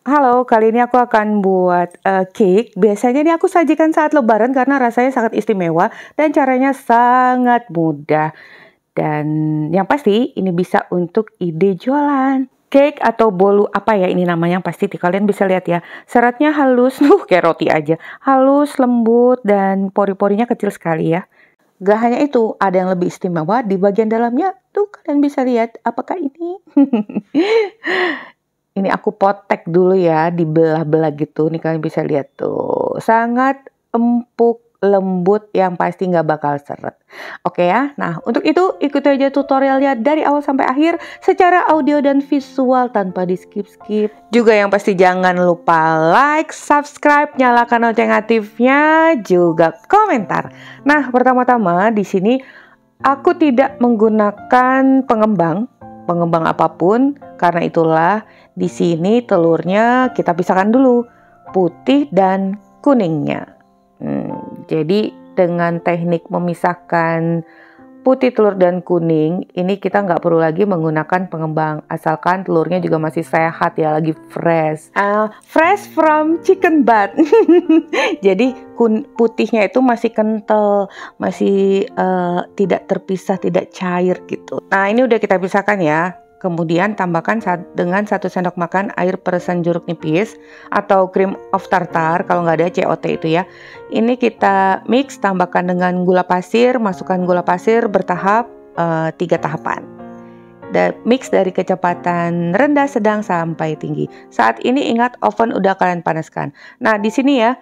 Halo, kali ini aku akan buat cake. Biasanya ini aku sajikan saat lebaran karena rasanya sangat istimewa dan caranya sangat mudah. Dan yang pasti ini bisa untuk ide jualan. Cake atau bolu apa ya ini namanya yang pasti kalian bisa lihat ya. Seratnya halus, kayak roti aja. Halus, lembut, dan pori-porinya kecil sekali ya. Gak hanya itu, ada yang lebih istimewa di bagian dalamnya. Tuh kalian bisa lihat apakah ini. Ini aku potek dulu ya, dibelah-belah gitu. Nih kalian bisa lihat tuh. Sangat empuk, lembut, yang pasti nggak bakal seret. Oke ya, nah untuk itu ikuti aja tutorialnya dari awal sampai akhir secara audio dan visual tanpa di skip-skip. Juga yang pasti jangan lupa like, subscribe, nyalakan lonceng aktifnya, juga komentar. Nah pertama-tama di sini aku tidak menggunakan pengembang apapun, karena itulah di sini telurnya kita pisahkan dulu, putih dan kuningnya. Jadi dengan teknik memisahkan putih telur dan kuning, ini kita nggak perlu lagi menggunakan pengembang, asalkan telurnya juga masih sehat ya, lagi fresh. Fresh from chicken butt. Jadi putihnya itu masih kental, masih tidak terpisah, tidak cair gitu. Nah ini udah kita pisahkan ya. Kemudian tambahkan dengan 1 sendok makan air peresan jeruk nipis atau cream of tartar kalau nggak ada COT itu ya. Ini kita mix, tambahkan dengan gula pasir, masukkan gula pasir bertahap 3 tahapan. Dan mix dari kecepatan rendah, sedang sampai tinggi. Saat ini ingat oven udah kalian panaskan. Nah di sini ya,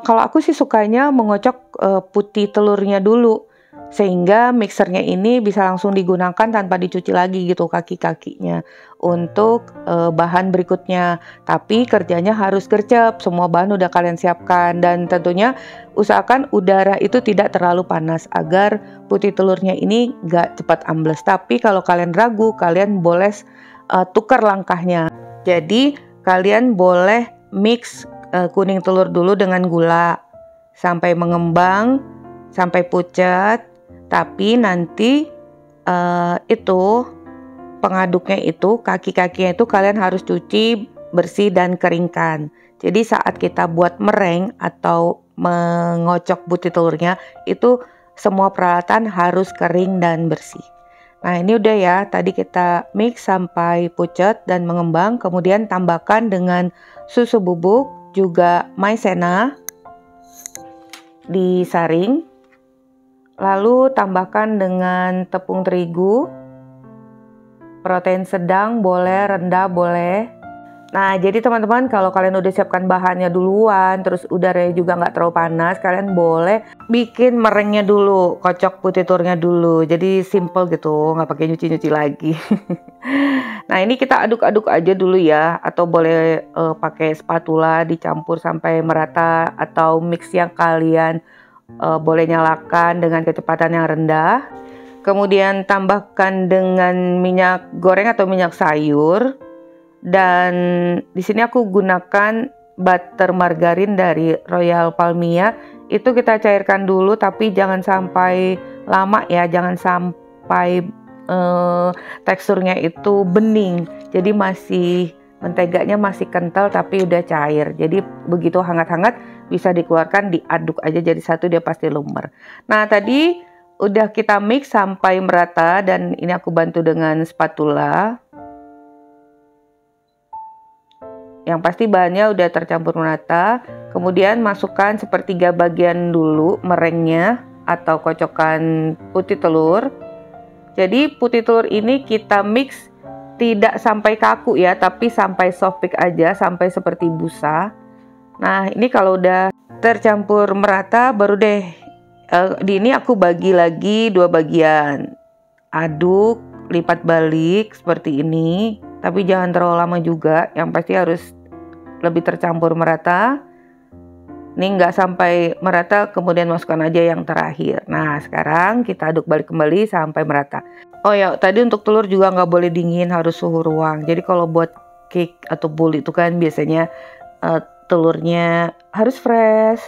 kalau aku sih sukanya mengocok putih telurnya dulu, sehingga mixernya ini bisa langsung digunakan tanpa dicuci lagi gitu kaki-kakinya untuk bahan berikutnya. Tapi kerjanya harus gercep, semua bahan udah kalian siapkan, dan tentunya usahakan udara itu tidak terlalu panas agar putih telurnya ini gak cepat ambles. Tapi kalau kalian ragu, kalian boleh tukar langkahnya. Jadi kalian boleh mix kuning telur dulu dengan gula sampai mengembang, sampai pucat. Tapi nanti itu pengaduknya itu, kaki-kakinya itu kalian harus cuci bersih dan keringkan. Jadi saat kita buat meringue atau mengocok putih telurnya, itu semua peralatan harus kering dan bersih. Nah ini udah ya, tadi kita mix sampai pucat dan mengembang. Kemudian tambahkan dengan susu bubuk, juga maizena disaring. Lalu tambahkan dengan tepung terigu, protein sedang boleh, rendah boleh. Nah jadi teman-teman, kalau kalian udah siapkan bahannya duluan, terus udaranya juga nggak terlalu panas, kalian boleh bikin meringuenya dulu, kocok putih telurnya dulu. Jadi simple gitu, nggak pakai nyuci-nyuci lagi. Nah ini kita aduk-aduk aja dulu ya, atau boleh pakai spatula dicampur sampai merata, atau mix yang kalian boleh nyalakan dengan kecepatan yang rendah. Kemudian tambahkan dengan minyak goreng atau minyak sayur. Dan di sini aku gunakan butter margarin dari Royal Palmia. Itu kita cairkan dulu, tapi jangan sampai lama ya, jangan sampai teksturnya itu bening. Jadi masih menteganya masih kental tapi udah cair. Jadi begitu hangat-hangat bisa dikeluarkan, diaduk aja jadi satu, dia pasti lumer. Nah tadi udah kita mix sampai merata, dan ini aku bantu dengan spatula. Yang pasti bahannya udah tercampur merata. Kemudian masukkan sepertiga bagian dulu meringuenya atau kocokan putih telur. Jadi putih telur ini kita mix tidak sampai kaku ya, tapi sampai soft peak aja, sampai seperti busa. Nah ini kalau udah tercampur merata, baru deh di ini aku bagi lagi 2 bagian. Aduk, lipat balik seperti ini, tapi jangan terlalu lama juga, yang pasti harus lebih tercampur merata. Ini nggak sampai merata, kemudian masukkan aja yang terakhir. Nah sekarang kita aduk balik kembali sampai merata. Oh ya, tadi untuk telur juga nggak boleh dingin, harus suhu ruang. Jadi kalau buat cake atau bolu itu kan biasanya telurnya harus fresh,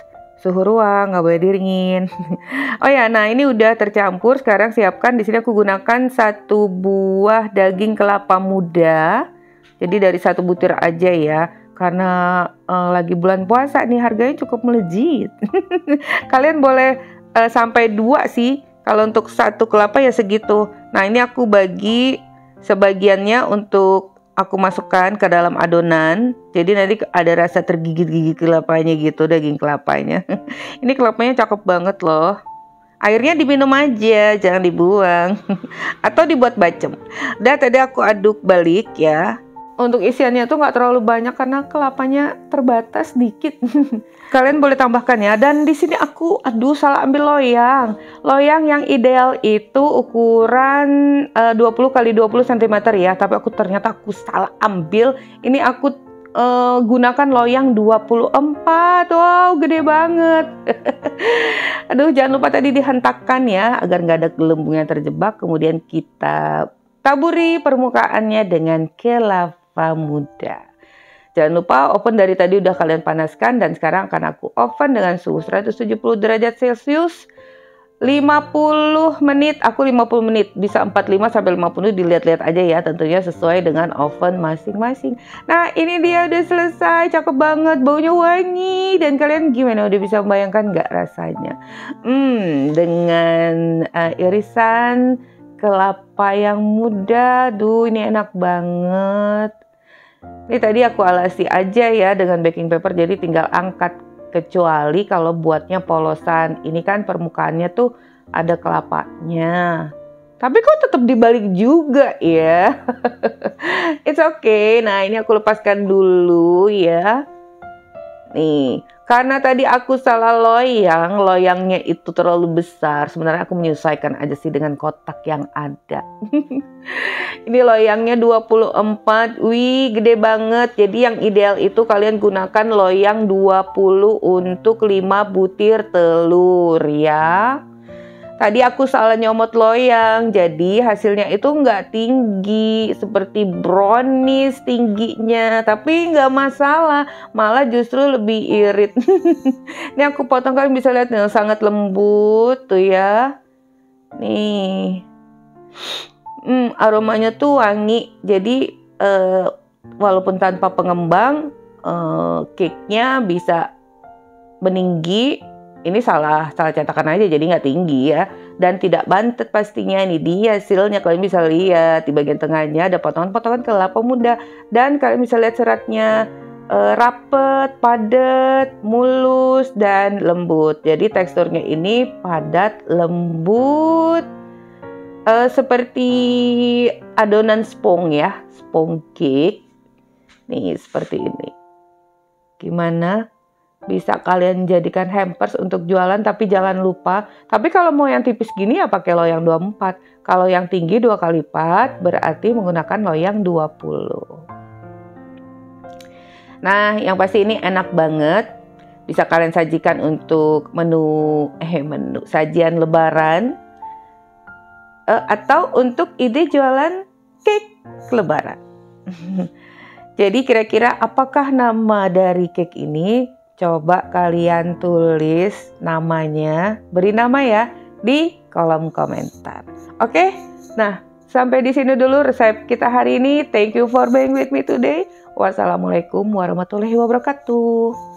suhu ruang, nggak boleh dingin. Oh ya, nah ini udah tercampur. Sekarang siapkan, di sini aku gunakan 1 buah daging kelapa muda. Jadi dari 1 butir aja ya. Karena lagi bulan puasa nih, harganya cukup melejit. Kalian boleh sampai 2 sih. Kalau untuk 1 kelapa ya segitu. Nah, ini aku bagi sebagiannya untuk aku masukkan ke dalam adonan. Jadi nanti ada rasa tergigit-gigit kelapanya gitu, daging kelapanya. Ini kelapanya cakep banget loh. Airnya diminum aja, jangan dibuang. Atau dibuat bacem. Dan tadi aku aduk balik ya. Untuk isiannya tuh nggak terlalu banyak karena kelapanya terbatas dikit. Kalian boleh tambahkan ya. Dan di sini aku salah ambil loyang. Loyang yang ideal itu ukuran 20 x 20 cm ya. Tapi ternyata aku salah ambil. Ini aku gunakan loyang 24. Wow, gede banget. Aduh, jangan lupa tadi dihentakkan ya agar nggak ada gelembung yang terjebak. Kemudian kita taburi permukaannya dengan kelapa muda. Jangan lupa oven dari tadi udah kalian panaskan, dan sekarang akan aku oven dengan suhu 170 derajat Celcius 50 menit. Aku 50 menit, bisa 45 sampai 50, dilihat-lihat aja ya, tentunya sesuai dengan oven masing-masing. Nah, ini dia udah selesai, cakep banget, baunya wangi. Dan kalian gimana, udah bisa membayangkan nggak rasanya? Dengan irisan kelapa yang muda, duh ini enak banget. Ini tadi aku alasi aja ya dengan baking paper, jadi tinggal angkat. Kecuali kalau buatnya polosan, ini kan permukaannya tuh ada kelapanya. Tapi kok tetap dibalik juga ya. It's okay. Nah, ini aku lepaskan dulu ya. Nih, karena tadi aku salah loyang, loyangnya itu terlalu besar. Sebenarnya aku menyesuaikan aja sih dengan kotak yang ada. Ini loyangnya 24, wih gede banget. Jadi yang ideal itu kalian gunakan loyang 20 untuk 5 butir telur ya. Tadi aku salah nyomot loyang, jadi hasilnya itu nggak tinggi seperti brownies tingginya. Tapi nggak masalah, malah justru lebih irit. Ini aku potong, kalian bisa lihat nih, sangat lembut tuh ya. Nih, aromanya tuh wangi. Jadi walaupun tanpa pengembang, cake-nya bisa meninggi. Ini salah cetakan aja, jadi nggak tinggi ya, dan tidak bantet pastinya. Ini dia hasilnya, kalian bisa lihat di bagian tengahnya ada potongan-potongan kelapa muda, dan kalian bisa lihat seratnya rapet, padat, mulus, dan lembut. Jadi teksturnya ini padat, lembut, seperti adonan spong ya, spong cake. Nih seperti ini. Gimana? Bisa kalian jadikan hampers untuk jualan, tapi jangan lupa. Tapi kalau mau yang tipis gini ya pakai loyang 24. Kalau yang tinggi 2 kali lipat berarti menggunakan loyang 20. Nah, yang pasti ini enak banget. Bisa kalian sajikan untuk menu sajian lebaran. Atau untuk ide jualan cake lebaran. Jadi kira-kira apakah nama dari cake ini? Coba kalian tulis namanya, beri nama ya di kolom komentar. Oke, nah sampai di sini dulu resep kita hari ini. Thank you for being with me today. Wassalamualaikum warahmatullahi wabarakatuh.